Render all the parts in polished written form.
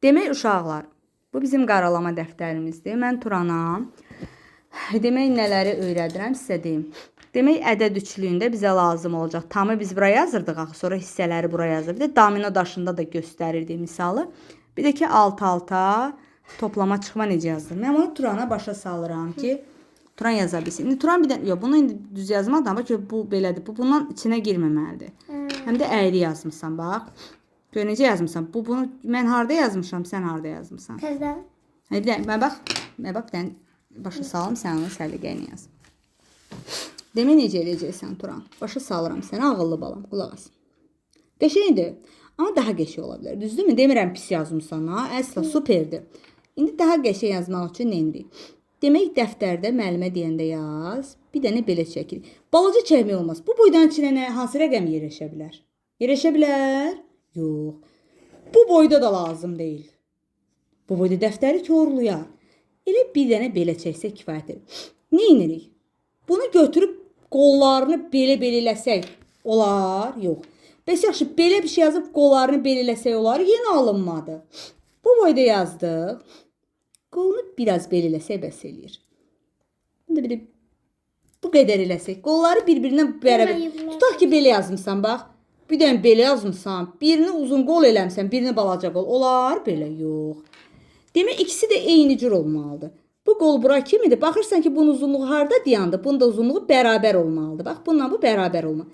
Demək uşaqlar, bu bizim qaralama dəftərimizdir. Mən Turana demək nələri öyrədirəm sizə deyim. Demək ədəd üçlüyündə bizə lazım olacaq. Tamı biz buraya yazırdıq axı, sonra hissələri buraya yazırdıq. Bir də domino daşında da göstərirdi misalı. Bir də ki alt-alta toplama çıxma necə yazılır. Mən onu Turana başa salıram ki, Turan yaza bilsin. İndi Turan bir də, yox, bunu indi düz yazmadan, bax ki, bu belədir. Bu bundan içinə girməməlidir. Həm də əyri yazmışsan, bax. Gör necə yazmışsan. Bunu mən harda yazmışam, sən harda yazmışsan. Təzə. Bir də mən bax, bir dənə başa salım, sən onu səliqəylə yaz. Demək necə edəcəksən Turan? Başa salıram sənə, ağıllı balam, qulaq as. Qəşəngdir, amma daha qəşəng ola bilər. Düzdürmü? Demirəm pis yazmısan ha, əsla superdir. İndi daha qəşəng yazmaq üçün neyindir? Demək dəftərdə müəllimə deyəndə yaz, bir dənə belə çəkil. Balaca çəkmək olmaz. Bu boydan içinə hansı rəqəm yerləşə bilər? Yerləşə bilər? Yox. Bu boyda da lazım deyil. Bu boyda dəftəri korlayar. Elə bir dənə belə çəksək kifayətdir. Nə edirik? Bunu götürüb qollarını belə eləsək olar? Yox. Bəs yaxşı, belə bir şey yazıb qollarını belə eləsək olar? Yenə alınmadı. Bu boyda yazdıq. Qolunu biraz belə eləsək bəs eləyir. Bunu da bir bu qədər eləsək. Qolları bir-birinə bərabər. Tutaq ki, belə yazmışsan, bax. Bir dənə belə yazmışsan, birini uzun qol eləmsən, birini balaca qol. Olar? Belə yox. Demək, ikisi də eyni cür olmalıdır. Bu qol bura kimidir? Baxırsan ki, bunun uzunluğu harda dayandı? Bunun da uzunluğu bərabər olmalıdır. Bax, bununla bu bərabər olmalı.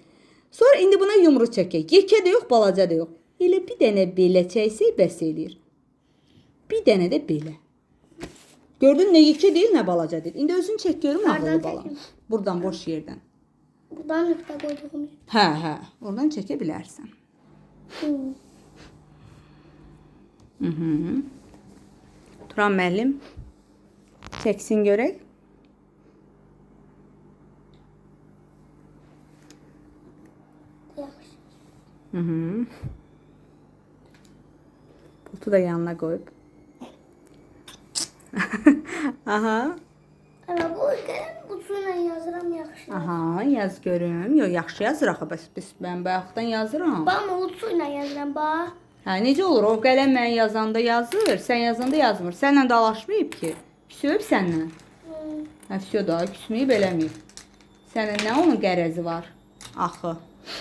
Sonra indi buna yumru çəkək. Yekə də yox, balaca da yox. Elə bir dənə belə çəksək bəs eləyir. Bir dənə də belə. Gördün, nə yekə deyil, nə balaca deyil. İndi özün çək görüm, ağıllı balam. Buradan, boş yerdən. Buradan nöqtə qoyduğum. Hə, oradan çəkə bilərsən. Turan müəllim, çəksin görək. Yaxşı. Putu da yanına qoyub. Aha. Ana, bu qələm ucuyla yazıram yaxşı. Aha, yaz görüm. Yox, yaxşı yazır axı, bəs mən bayaqdan yazıram. Bax, ucuyla yazıram, bax. Hə, necə olur? O qələm mən yazanda yazır, sən yazanda yazmır. Sənlə dalaşmayıb ki. Küsüb səndən. Hə, füsyo da, küsməyib eləməyib. Sənin nə onun qərəzi var? Axı.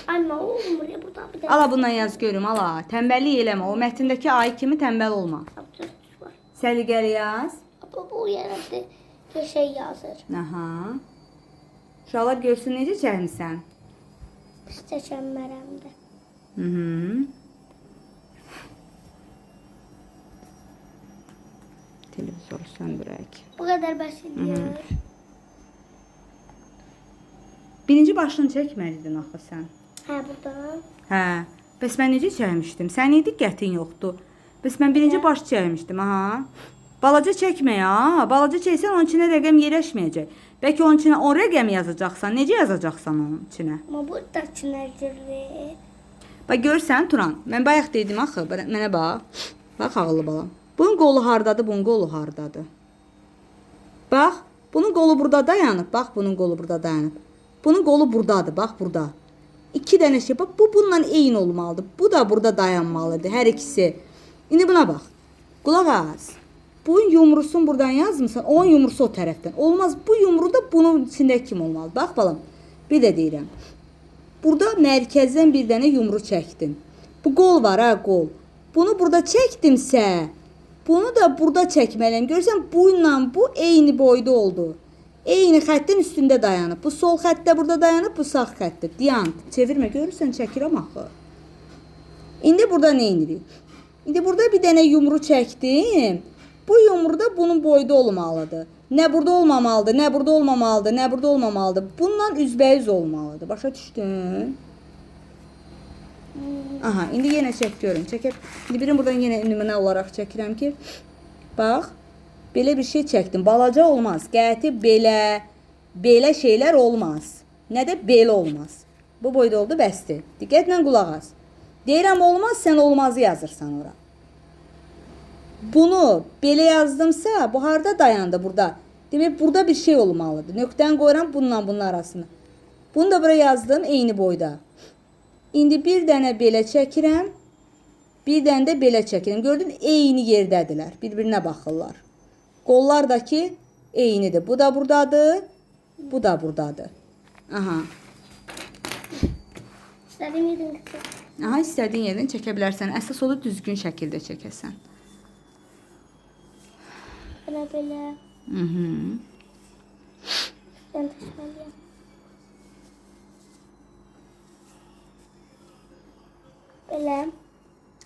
Anne, olmur ya, buradan bir də. Ala bundan yaz görüm, ala. Tənbəllik eləmə. O mətndəki ay kimi tənbəl olma. Səliqəli yaz. Bu yerdə şey yazır. Aha. Uşaqlar görsün necə çəkmisən. Pis çəkənmərəm də. Televizoru söndürək. Bu qədər bəs edir. Birinci başını çəkməliydin axı sən. Hə, buradan. Hə. Bəs mən necə çəkmişdim? Sən idi qətin yoxdur. Bəs mən birinci baş çəkmişdim, aha. Balaca çəkmə ya. Balaca çəksən onun içinə rəqəm yerləşməyəcək. Bəlkə onun içinə 10 rəqəm yazacaqsan. Necə yazacaqsan onun içinə? Amma buradakı nədir? Bax görsən Turan, mən bayaq dedim axı, mənə bax. Bax ağıllı balam. Bunun qolu hardadır, bunun qolu hardadır? Bax, bunun qolu burada dayanıb, bax bunun qolu burada dayanıb. Bunun qolu burdadır, bax burada. İki dənə şey, bax bu bununla eyni olmalıdır. Bu da burada dayanmalıdır, hər ikisi. İndi buna bax. Qulaq as. Bunun yumrusun buradan yazmısan, onun yumrusu o tərəfdən. Olmaz, bu yumru da bunun içində kim olmalı? Bax balam, bir də deyirəm. Burada mərkəzdən bir dənə yumru çəkdim. Bu qol var ha, qol. Bunu burada çəkdimsə, bunu da burada çəkməliyəm. Görürsən, bununla bu eyni boyda oldu. Eyni xəttin üstündə dayanıb. Bu sol xəttdə burada dayanıb, bu sağ xəttdə. Dayan, çevirmə, görürsən, çəkirəm axı. İndi burada nə edirik? İndi burada bir dənə yumru çəkdim. Bu yumru da bunun boyda olmalıdır. Nə burada olmamalıdır, nə burada olmamalıdır, nə burada olmamalıdır. Bununla üzbəüz olmalıdır. Başa düşdün? Aha, indi yenə çək görün. Çəkib. İndi birini buradan yenə nümunə olaraq çəkirəm ki, bax, belə bir şey çəkdim. Balaca olmaz. Qəti belə şeylər olmaz. Nə də belə olmaz. Bu boyda oldu, bəsdir. Diqqətlə qulaq as. Deyirəm olmaz, sən olmazı yazırsan ora. Bunu belə yazdımsa, bu harda dayandı burada? Demək, burada bir şey olmalıdır. Nöqtəni qoyuram bununla bunun arasına. Bunu da buraya yazdım, eyni boyda. İndi bir dənə belə çəkirəm. Bir dənə də belə çəkin. Gördün, eyni yerdədirlər. Bir-birinə baxırlar. Qollardakı eynidir. Bu da buradadır. Bu da buradadır. Aha. İstediğim yerden gitsin. Aha, istədiyin yerdən çəkə bilərsən. Əsas odur düzgün şəkildə çəkəsən. Böyle. Mhm. Ben taşımalıyım. Böyle.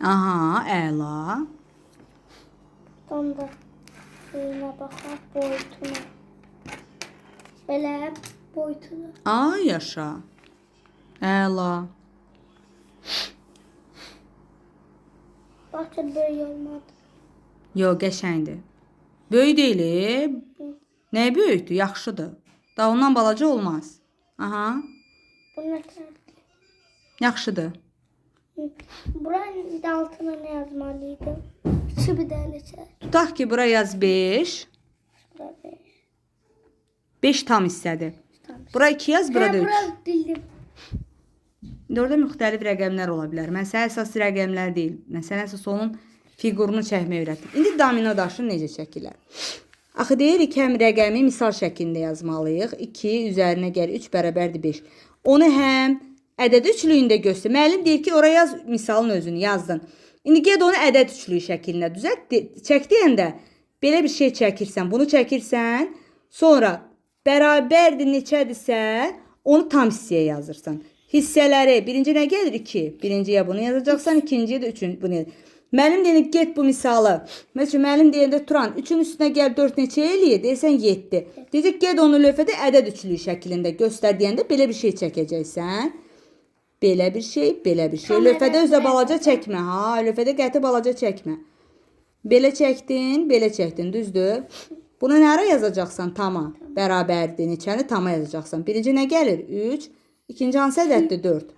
Aha, əla. Buradan da suyuna bakar boyutuna. Böyle boyutuna. Ay yaşa. Əla. Bak da böyle olmadı. Yox, qəşəngdir. Böyük deyil. Nə böyükdür? Yaxşıdır. Daha ondan balaca olmaz. Aha. Bu ne kadar? Yaxşıdır. Buranın da altına ne yazmalıydım? Şu bir tane çek. Tutaq ki, bura yaz 5. Burada 5. 5 tam hissədir. Tamam. Bura 2 yaz, burada 3. Burası bildim. İndi orada müxtəlif rəqəmlər ola bilər. Məsələ əsas rəqəmlər deyil. Məsələ əsas onun fiqurunu çəkməyi öyrətdik. İndi domino daşını necə çəkirlər? Axı deyirik həm rəqəmi misal şəklində yazmalıyıq. 2 üzərinə gəlir 3 bərabərdir 5. Onu həm ədəd üçlüyündə göstər. Müəllim deyir ki, oraya yaz misalın özünü yazdın. İndi get onu ədəd üçlüyü şəklində düzəlt. Çək deyəndə belə bir şey çəkirsən, bunu çəkirsən, sonra bərabərdir neçədirsə, onu tam hissəyə yazırsan. Hissələri birinci nə gəlir? 2. Birinciyə bunu yazacaqsan, ikinciyə də 3-ün bunu yazacaqsan. Müəllim deyir, get bu misalı. Məsələn, müəllim deyəndə Turan 3-ün üstünə gəl 4 neçə eləyir? Deyirsən 7. Deyəcək, get onu lövhədə ədəd üçlüyü şəklində göstər deyəndə belə bir şey çəkəcəksən. Belə bir şey, belə bir şey. Lövhədə özə balaca çəkmə, ha. Lövhədə qəti balaca çəkmə. Belə çəkdin, belə çəkdin, düzdür? Bunu nəyə yazacaqsan? Tama. Bərabərdir. Neçəni tama yazacaqsan. Birinci nə gəlir? 3. İkinci hansı ədəddir? 4.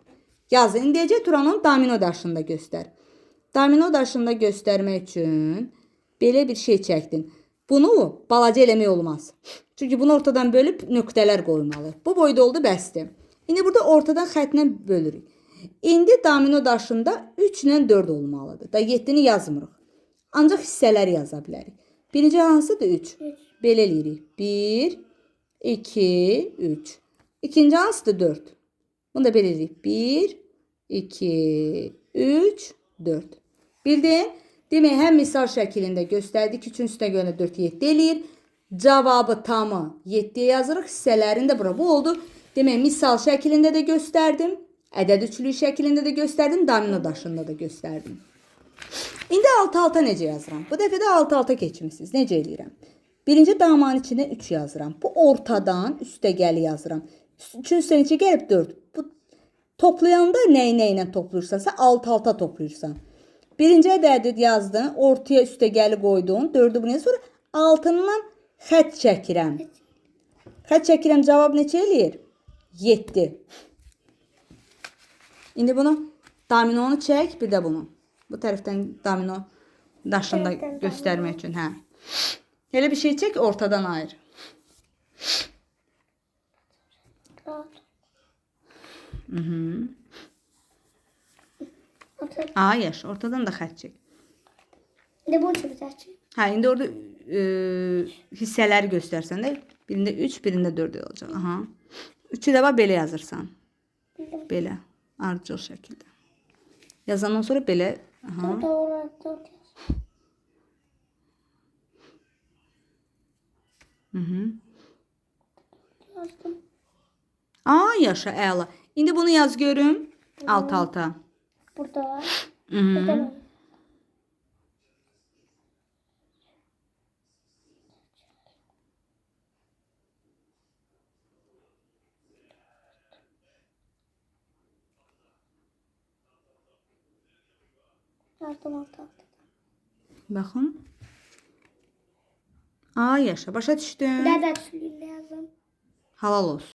Yaz. İndi deyəcək Turanın domino daşını da göstər. Domino daşını da göstərmək üçün belə bir şey çəkdin. Bunu balaca eləmək olmaz. Çünki bunu ortadan bölüb nöqtələr qoymalı. Bu boyda oldu, bəsdir. İndi burada ortadan xətlə bölürük. İndi domino daşında 3 ilə 4 olmalıdır. Da 7-ni yazmırıq. Ancaq hissələri yaza bilərik. Birinci hansıdır? 3. Belə eləyirik. 1, 2, 3. İkinci hansıdır? 4. Bunu da belə eləyirik. 1, 2, 3, 4. Bildin? Demək, həm misal şəklində göstərdik. 3-ün üstünə görə 4, 7 eləyir. Cavabı tamı 7-yə yazırıq. Hissələrini də bura. Bu oldu. Demək, misal şəklində də göstərdim. Ədəd üçlüyü şəklində də göstərdim. Domino daşında da göstərdim. İndi alt-alta necə yazıram? Bu dəfə də alt-alta keçmişsiniz. Necə eləyirəm? Birinci damanın içində 3 yazıram. Bu ortadan üstəgəli yazıram. 3-ün üstə neçə gəlib? 4. Bu toplayanda nə ilə toplayırsansa alt-alta toplayırsan. Birinci ədədi yazdın, ortaya üstəgəli qoydun, 4-ü buraya, sonra altından xət çəkirəm. Xət çəkirəm, cavab neçə eləyir? 7. İndi bunu dominonu çək, bir də bunu. Bu tərəfdən domino daşını da göstərmək üçün, hə. Elə bir şey çək, ortadan ayır. Aa, yaş, ortadan da xət çək. Ne bu çekecek? Hə, indi orada hissələri göstərsən də, birində 3, birində 4 olacaq. Aha. 3-ü də bax belə yazırsan. Belə, ardıcıl şəkildə. Yazandan sonra belə, aha. Burada orada 4 yaz. Yazdım. Aa, yaşa, əla. İndi bunu yaz görüm. Alt-alta. Burada var. Hı -hı. Burada var. Yazdım alt-alta. Baxın. Aa, yaşa, başa düşdün. Dədət sülüylə yazdım. Halal olsun.